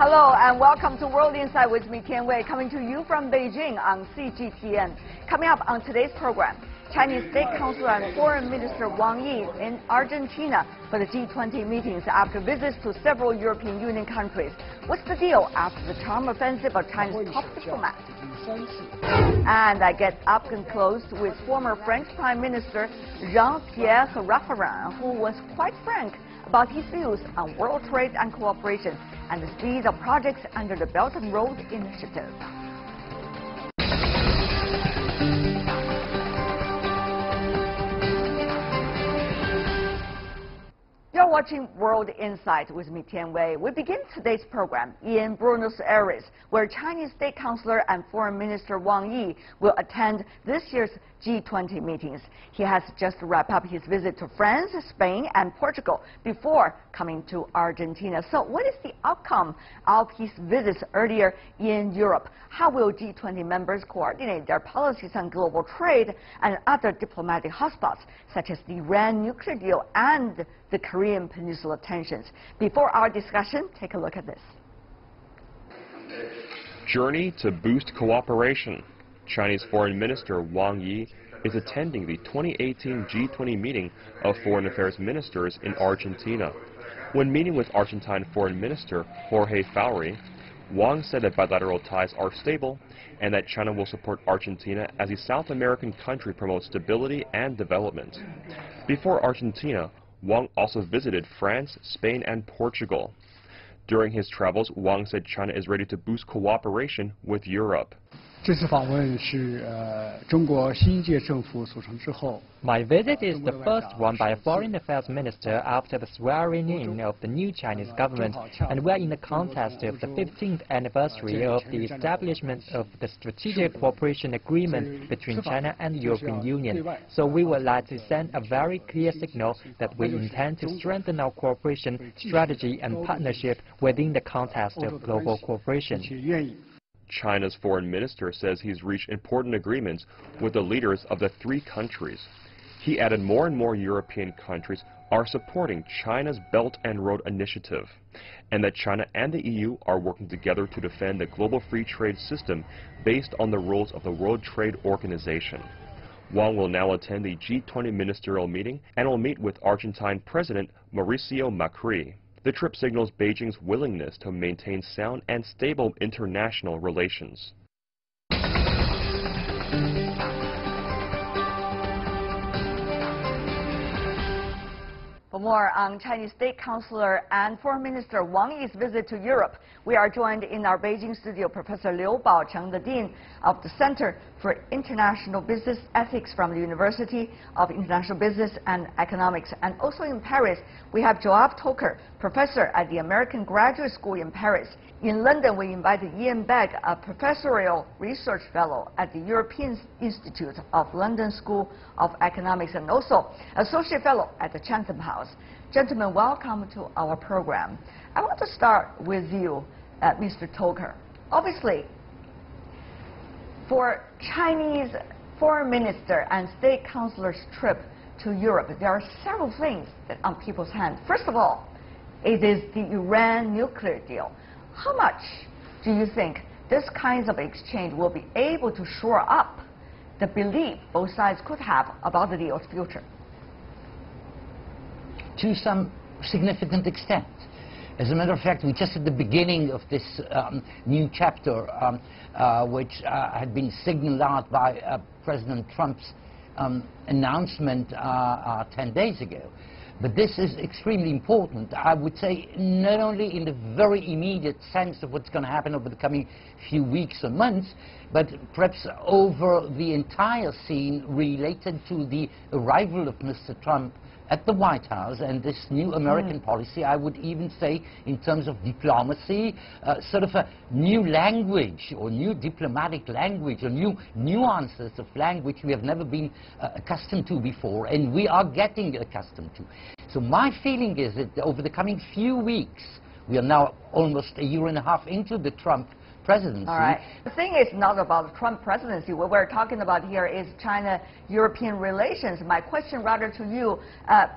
Hello and welcome to World Insight with me, Tian Wei, coming to you from Beijing on CGTN. Coming up on today's program, Chinese State Councilor and Foreign Minister Wang Yi in Argentina for the G20 meetings after visits to several European Union countries. What's the deal after the charm offensive of China's top diplomats? And I get up and close with former French Prime Minister Jean-Pierre Raffarin, who was quite frank about his views on world trade and cooperation and the speed of projects under the Belt and Road Initiative. You're watching World Insight with me, Tian Wei. We begin today's program in Buenos Aires, where Chinese State Councilor and Foreign Minister Wang Yi will attend this year's G20 meetings. He has just wrapped up his visit to France, Spain, and Portugal before coming to Argentina. So what is the outcome of his visits earlier in Europe? How will G20 members coordinate their policies on global trade and other diplomatic hotspots, such as the Iran nuclear deal and the Korean Peninsula tensions? Before our discussion, take a look at this. Journey to boost cooperation. Chinese Foreign Minister Wang Yi is attending the 2018 G20 meeting of Foreign Affairs Ministers in Argentina. When meeting with Argentine Foreign Minister Jorge Fauri, Wang said that bilateral ties are stable and that China will support Argentina as a South American country promotes stability and development. Before Argentina, Wang also visited France, Spain, and Portugal. During his travels, Wang said China is ready to boost cooperation with Europe. My visit is the first one by a foreign affairs minister after the swearing-in of the new Chinese government, and we are in the context of the 15th anniversary of the establishment of the Strategic Cooperation Agreement between China and the European Union. So we would like to send a very clear signal that we intend to strengthen our cooperation strategy and partnership within the context of global cooperation. China's foreign minister says he's reached important agreements with the leaders of the three countries. He added more and more European countries are supporting China's Belt and Road Initiative, and that China and the EU are working together to defend the global free trade system based on the rules of the World Trade Organization. Wang will now attend the G20 Ministerial meeting and will meet with Argentine President Macri. The trip signals Beijing's willingness to maintain sound and stable international relations. For more on Chinese State Councilor and Foreign Minister Wang Yi's visit to Europe, we are joined in our Beijing studio Professor Liu Baocheng, the Dean of the Center for International Business Ethics from the University of International Business and Economics. And also in Paris, we have Joab Toker, Professor at the American Graduate School in Paris. In London, we invited Ian Begg, a Professorial Research Fellow at the European Institute of London School of Economics and also Associate Fellow at the Chatham House. Gentlemen, welcome to our program. I want to start with you, Mr. Toker. Obviously, for Chinese Foreign Minister and State Councilor's trip to Europe, there are several things that are on people's hands. First of all, it is the Iran nuclear deal. How much do you think this kind of exchange will be able to shore up the belief both sides could have about the deal's future? To some significant extent. As a matter of fact, we're just at the beginning of this new chapter, which had been signaled out by President Trump's announcement 10 days ago. But this is extremely important, I would say, not only in the very immediate sense of what's going to happen over the coming few weeks or months, but perhaps over the entire scene related to the arrival of Mr. Trump at the White House and this new American policy. I would even say, in terms of diplomacy, sort of a new language or new diplomatic language or new nuances of language we have never been accustomed to before, and we are getting accustomed to. So my feeling is that over the coming few weeks, we are now almost a year and a half into the Trump presidency. All right. The thing is not about the Trump presidency. What we're talking about here is China-European relations. My question rather to you,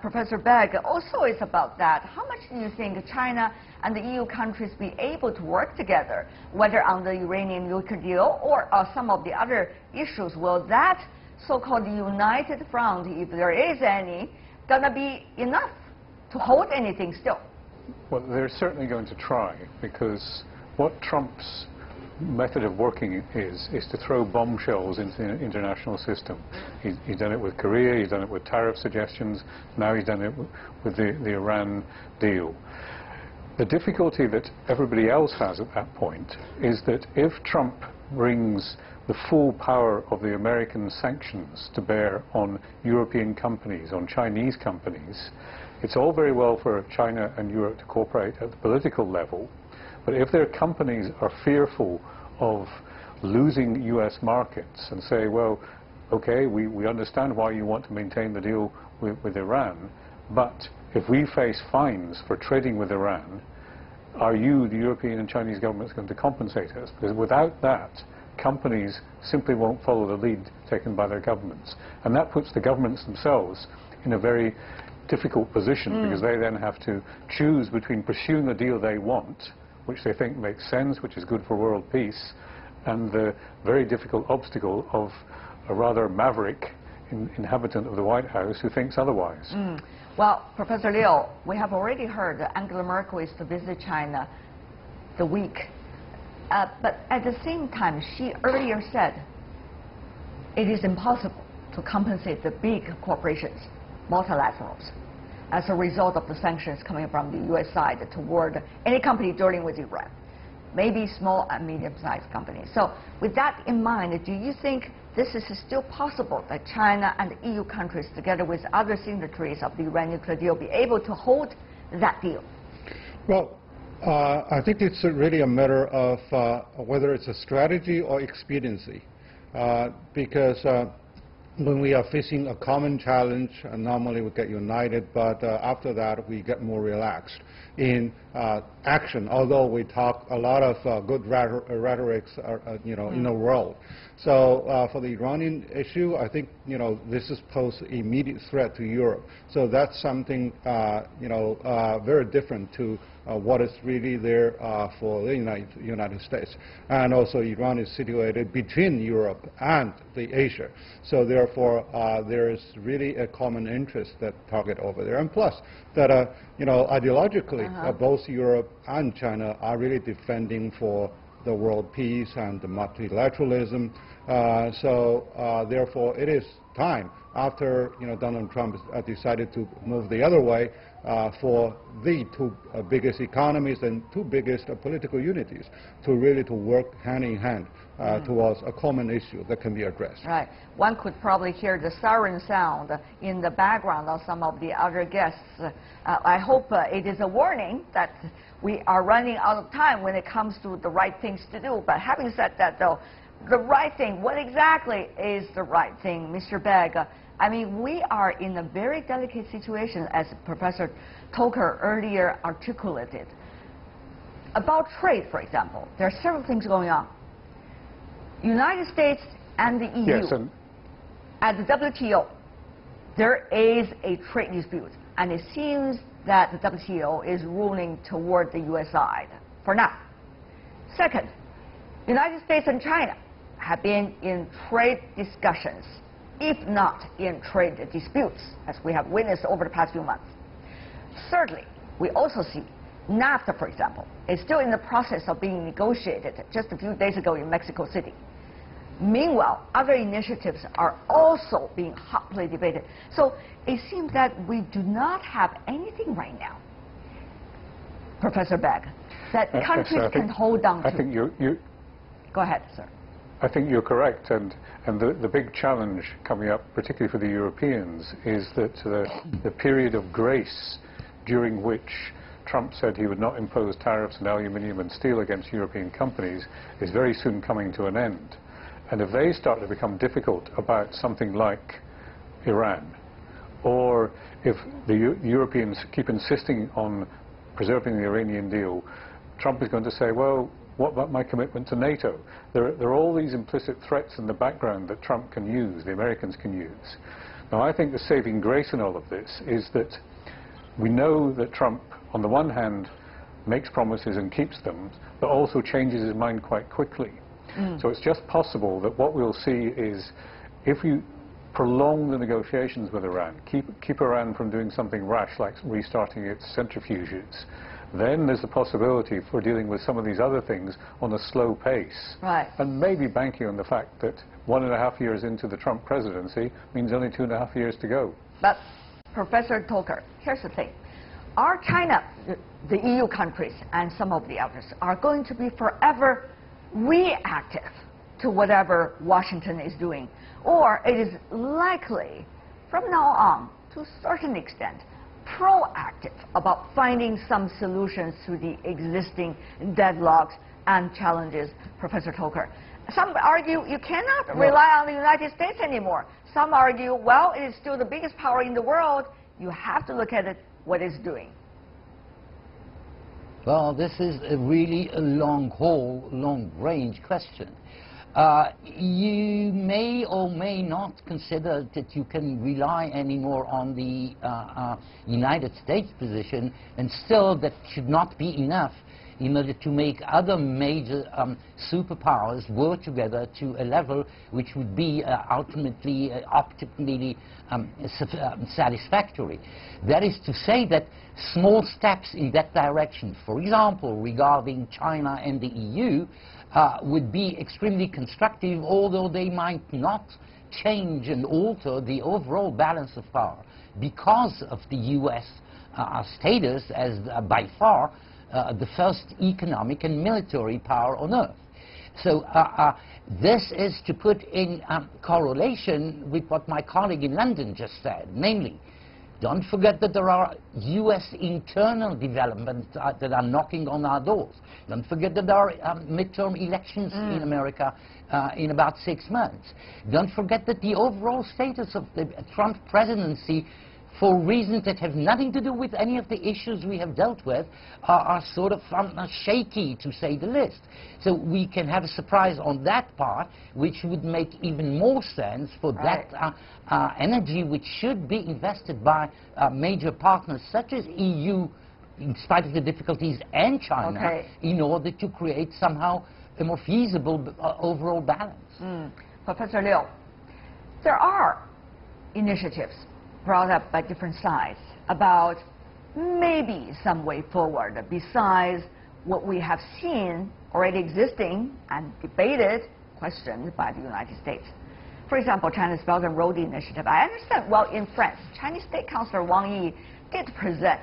Professor Begg, also is about that. How much do you think China and the EU countries be able to work together, whether on the Iranian nuclear deal or some of the other issues? Will that so-called united front, if there is any, gonna be enough to hold anything still? Well, they're certainly going to try, because what Trump's method of working is to throw bombshells into the international system. He's done it with Korea, he's done it with tariff suggestions, now he's done it with the Iran deal. The difficulty that everybody else has at that point is that if Trump brings the full power of the American sanctions to bear on European companies, on Chinese companies, it's all very well for China and Europe to cooperate at the political level, but if their companies are fearful of losing US markets and say, well, okay, we understand why you want to maintain the deal with Iran, but if we face fines for trading with Iran, are you, the European and Chinese governments, going to compensate us? Because without that, companies simply won't follow the lead taken by their governments. And that puts the governments themselves in a very difficult position, because they then have to choose between pursuing the deal they want, which they think makes sense, which is good for world peace, and the very difficult obstacle of a rather maverick inhabitant of the White House who thinks otherwise. Well, Professor Liu, we have already heard that Angela Merkel is to visit China the week. But at the same time, she earlier said it is impossible to compensate the big corporations, multilaterals, as a result of the sanctions coming from the U.S. side toward any company dealing with Iran, maybe small and medium-sized companies. So with that in mind, do you think this is still possible that China and the EU countries, together with other signatories of the Iran nuclear deal, be able to hold that deal? Well, I think it's really a matter of whether it's a strategy or expediency, because when we are facing a common challenge, normally we get united, but after that we get more relaxed in action, although we talk a lot of good rhetorics in the world. So for the Iranian issue, I think this is pose immediate threat to Europe. So that's something very different to what is really there for the United States. And also Iran is situated between Europe and the Asia. So therefore there is really a common interest that target over there. And plus that ideologically both Europe and China are really defending for the world peace and the multilateralism. So therefore it is time after Donald Trump decided to move the other way for the two biggest economies and two biggest political unities to really work hand in hand towards a common issue that can be addressed. Right. One could probably hear the siren sound in the background of some of the other guests. I hope it is a warning that we are running out of time when it comes to the right things to do. But having said that, though, the right thing, what exactly is the right thing, Mr. Begg? I mean, we are in a very delicate situation, as Professor Toker earlier articulated. About trade, for example, there are several things going on. United States and the EU, yes, at the WTO, there is a trade dispute, and it seems that the WTO is ruling toward the U.S. side for now. Second, United States and China have been in trade discussions, if not in trade disputes, as we have witnessed over the past few months. Thirdly, we also see NAFTA, for example, is still in the process of being negotiated just a few days ago in Mexico City. Meanwhile, other initiatives are also being hotly debated. So it seems that we do not have anything right now, Professor Begg, that countries can hold on to. I think you're Go ahead, sir. I think you're correct, and the big challenge coming up, particularly for the Europeans, is that the period of grace during which Trump said he would not impose tariffs on aluminium and steel against European companies is very soon coming to an end. And if they start to become difficult about something like Iran, or if the Europeans keep insisting on preserving the Iranian deal, Trump is going to say, well, What about my commitment to NATO? There are all these implicit threats in the background that Trump can use, the Americans can use. Now, I think the saving grace in all of this is that we know that Trump, on the one hand, makes promises and keeps them, but also changes his mind quite quickly. So it's just possible that what we'll see is, if you prolong the negotiations with Iran, keep Iran from doing something rash like restarting its centrifuges, then there's the possibility for dealing with some of these other things on a slow pace. Right. And maybe banking on the fact that 1.5 years into the Trump presidency means only 2.5 years to go. But, Professor Tolker, here's the thing. Are China, the EU countries, and some of the others, are going to be forever reactive to whatever Washington is doing? Or it is likely, from now on, to a certain extent, proactive about finding some solutions to the existing deadlocks and challenges, Professor Tolker? Some argue you cannot rely on the United States anymore. Some argue, well, it is still the biggest power in the world. You have to look at it, what it's doing. Well, this is really a long-haul, long-range question. You may or may not consider that you can rely anymore on the United States position, and still that should not be enough in order to make other major superpowers work together to a level which would be ultimately, optimally satisfactory. That is to say that small steps in that direction, for example, regarding China and the EU, would be extremely constructive, although they might not change and alter the overall balance of power because of the U.S. Status as by far the first economic and military power on earth. So this is to put in correlation with what my colleague in London just said, namely, don't forget that there are U.S. internal developments that are knocking on our doors. Don't forget that there are midterm elections in America in about 6 months. Don't forget that the overall status of the Trump presidency, for reasons that have nothing to do with any of the issues we have dealt with, are sort of shaky, to say the least. So we can have a surprise on that part, which would make even more sense for that energy which should be invested by major partners such as EU, in spite of the difficulties, and China, in order to create somehow a more feasible overall balance. Professor Liu, there are initiatives brought up by different sides about maybe some way forward besides what we have seen already existing and debated, questioned by the United States. For example, China's Belt and Road Initiative. I understand, well, in France, Chinese State Councilor Wang Yi did present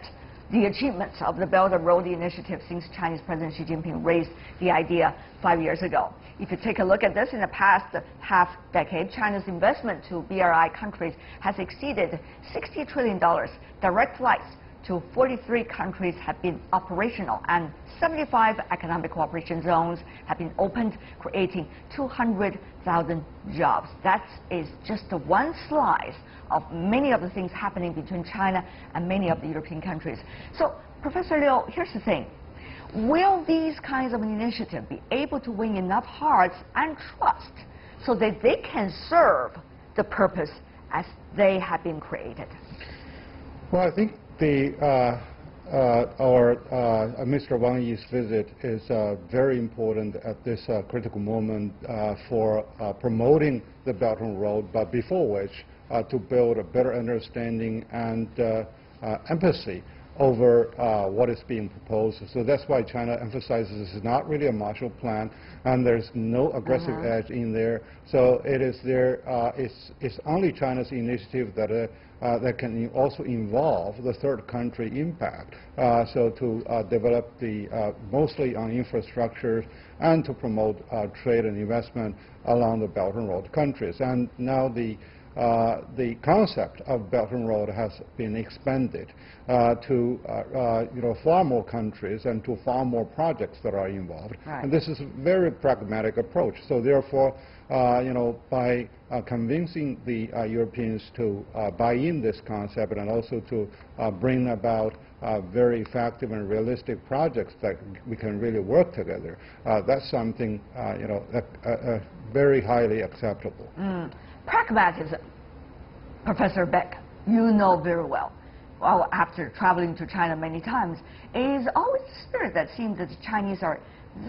the achievements of the Belt and Road Initiative since Chinese President Xi Jinping raised the idea 5 years ago. If you take a look at this, in the past half-decade, China's investment to BRI countries has exceeded $60 trillion. Direct flights to 43 countries have been operational, and 75 economic cooperation zones have been opened, creating 200,000 jobs. That is just one slice of many of the things happening between China and many of the European countries. So, Professor Liu, here's the thing. Will these kinds of initiatives be able to win enough hearts and trust so that they can serve the purpose as they have been created? Well, I think Mr. Wang Yi's visit is very important at this critical moment for promoting the Belt and Road, but before which to build a better understanding and empathy over what is being proposed. So that's why China emphasizes this is not really a Marshall Plan, and there's no aggressive edge in there. So it is there. It's only China's initiative that that can also involve the third country impact. So to develop the mostly on infrastructure and to promote trade and investment along the Belt and Road countries. And now the concept of Belt and Road has been expanded to far more countries and to far more projects that are involved. And this is a very pragmatic approach. So therefore, by convincing the Europeans to buy in this concept and also to bring about very effective and realistic projects that we can really work together, that's something very highly acceptable. Pragmatism, Professor Beck, you know very well. Well, after traveling to China many times, is always the spirit that seems that the Chinese are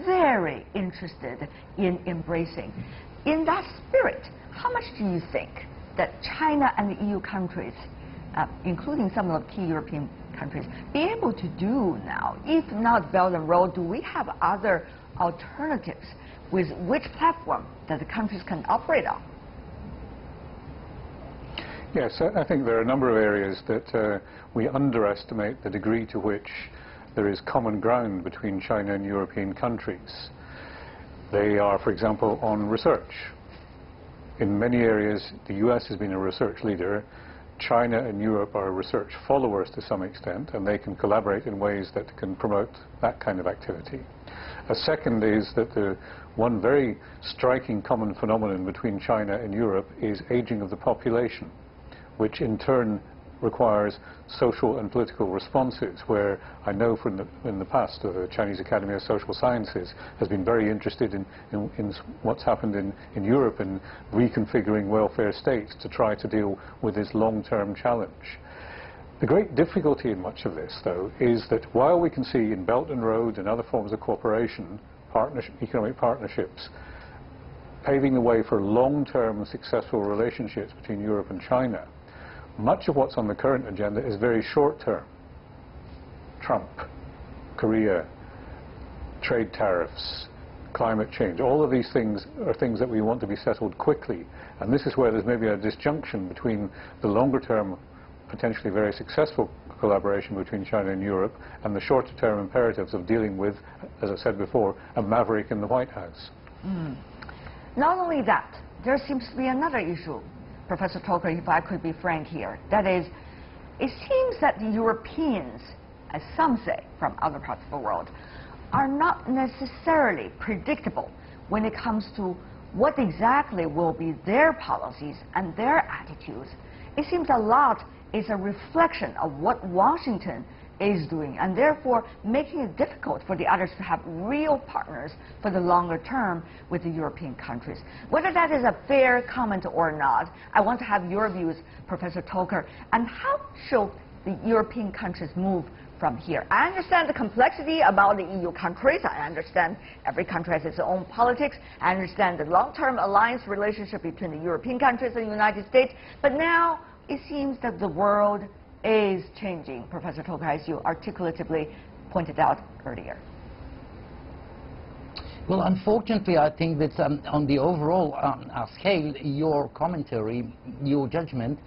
very interested in embracing. In that spirit, how much do you think that China and the EU countries, including some of the key European countries, be able to do now? If not Belt and Road, do we have other alternatives with which platform that the countries can operate on? Yes, I think there are a number of areas that we underestimate the degree to which there is common ground between China and European countries. They are, for example, on research. In many areas, the US has been a research leader. China and Europe are research followers to some extent, and they can collaborate in ways that can promote that kind of activity. A second is that the one very striking common phenomenon between China and Europe is aging of the population, which in turn requires social and political responses, where I know from in the past the Chinese Academy of Social Sciences has been very interested in what's happened in Europe in reconfiguring welfare states to try to deal with this long-term challenge. The great difficulty in much of this, though, is that while we can see in Belt and Road and other forms of cooperation, economic partnerships, paving the way for long-term successful relationships between Europe and China, much of what's on the current agenda is very short-term. Trump, Korea, trade tariffs, climate change, all of these things are things that we want to be settled quickly. And this is where there's maybe a disjunction between the longer-term, potentially very successful collaboration between China and Europe and the shorter-term imperatives of dealing with, as I said before, a maverick in the White House. Not only that, there seems to be another issue, Professor Toker, if I could be frank here. That is, it seems that the Europeans, as some say from other parts of the world, are not necessarily predictable when it comes to what exactly will be their policies and their attitudes. It seems a lot is a reflection of what Washington is doing, and therefore making it difficult for the others to have real partners for the longer term with the European countries. Whether that is a fair comment or not, I want to have your views, Professor Toker, and how should the European countries move from here? I understand the complexity about the EU countries. I understand every country has its own politics. I understand the long-term alliance relationship between the European countries and the United States. But now it seems that the world is changing, Professor Toker, as you articulatively pointed out earlier. Well, unfortunately, I think that on the overall scale, your commentary, your judgment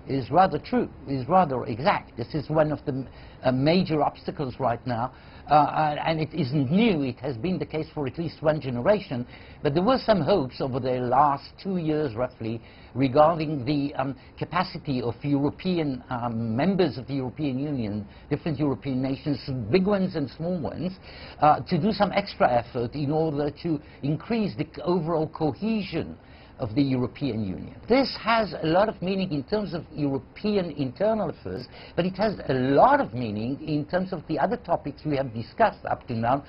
is rather true, is rather exact. This is one of the major obstacles right now, and it isn't new. It has been the case for at least one generation, but there were some hopes over the last 2 years, roughly, regarding the capacity of European members of the European Union, different European nations, big ones and small ones, to do some extra effort in order to increase the overall cohesion of the European Union. This has a lot of meaning in terms of European internal affairs, but it has a lot of meaning in terms of the other topics we have discussed up to now.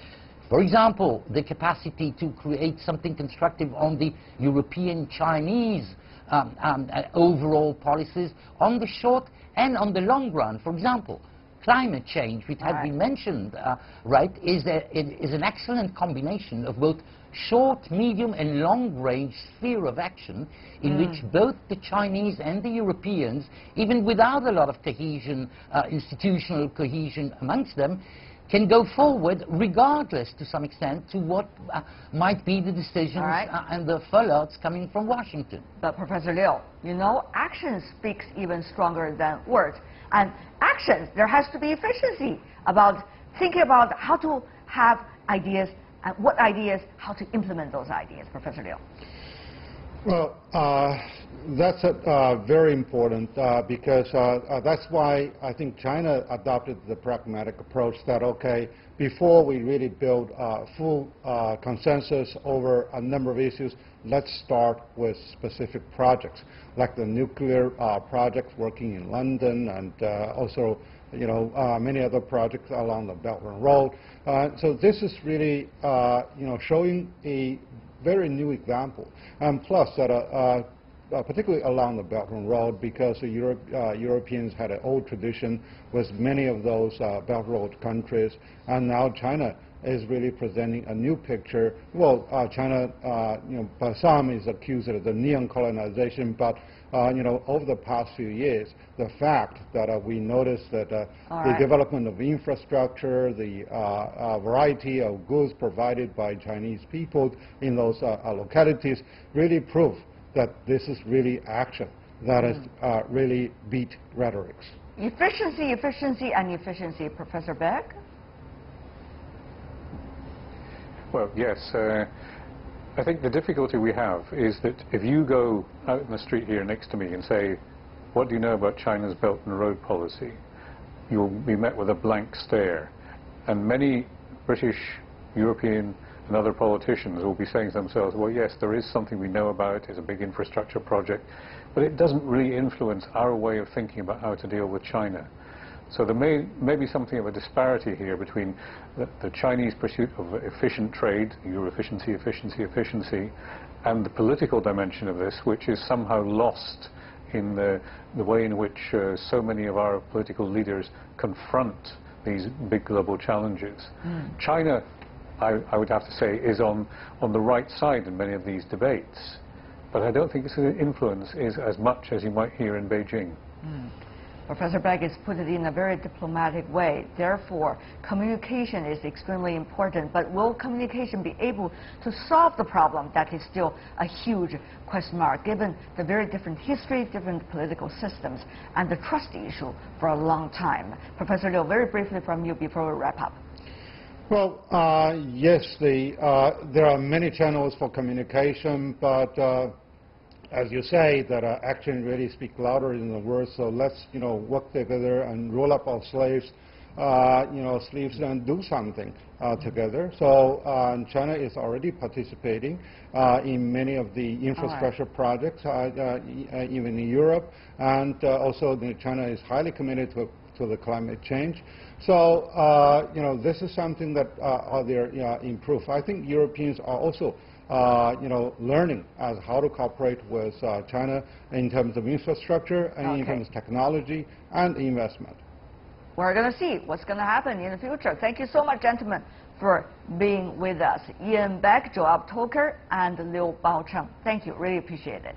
For example, the capacity to create something constructive on the European-Chinese overall policies on the short and on the long run. For example, climate change, which has been mentioned, is an excellent combination of both short, medium and long-range sphere of action in which both the Chinese and the Europeans, even without a lot of cohesion, institutional cohesion amongst them, can go forward regardless, to some extent, to what might be the decisions and the fallouts coming from Washington. But Professor Liu, you know, action speaks even stronger than words. And actions, there has to be efficiency about thinking about how to have ideas and what ideas, how to implement those ideas, Professor Liu. Well, that's very important because that's why I think China adopted the pragmatic approach that, okay, before we really build full consensus over a number of issues, let's start with specific projects, like the nuclear project working in London and also many other projects along the Belt and Road. So this is really, showing a very new example. And plus, that particularly along the Belt and Road, because the Europeans had an old tradition with many of those Belt Road countries, and now China is really presenting a new picture. Well, China, by some is accused of the neon-colonization, but over the past few years, the fact that we noticed that the development of infrastructure, the variety of goods provided by Chinese people in those localities really prove that this is really action that is really beat rhetorics. Efficiency, efficiency, and efficiency. Professor Beck? Well, yes. I think the difficulty we have is that if you go out in the street here next to me and say, what do you know about China's Belt and Road policy? You'll be met with a blank stare. And many British, European, and other politicians will be saying to themselves, well, yes, there is something we know about, it's a big infrastructure project, but it doesn't really influence our way of thinking about how to deal with China. So there may be something of a disparity here between the Chinese pursuit of efficient trade, your efficiency, efficiency, efficiency, and the political dimension of this, which is somehow lost in the way in which so many of our political leaders confront these big global challenges. China, I would have to say, is on the right side in many of these debates, but I don't think its influence is as much as you might hear in Beijing. Professor Beck has put it in a very diplomatic way. Therefore, communication is extremely important. But will communication be able to solve the problem? That is still a huge question mark, given the very different history, different political systems, and the trust issue for a long time. Professor Liu, very briefly from you before we wrap up. Well, yes, there are many channels for communication, but as you say, that action really speaks louder than the words. So let's, work together and roll up our sleeves and do something together. So China is already participating in many of the infrastructure projects, even in Europe, and also China is highly committed to the climate change. So this is something that they're improve. I think Europeans are also learning as how to cooperate with China in terms of infrastructure and in terms of technology and investment. We're going to see what's going to happen in the future. Thank you so much, gentlemen, for being with us. Ian Beck, Joab Toker, and Liu Baocheng. Thank you. Really appreciate it.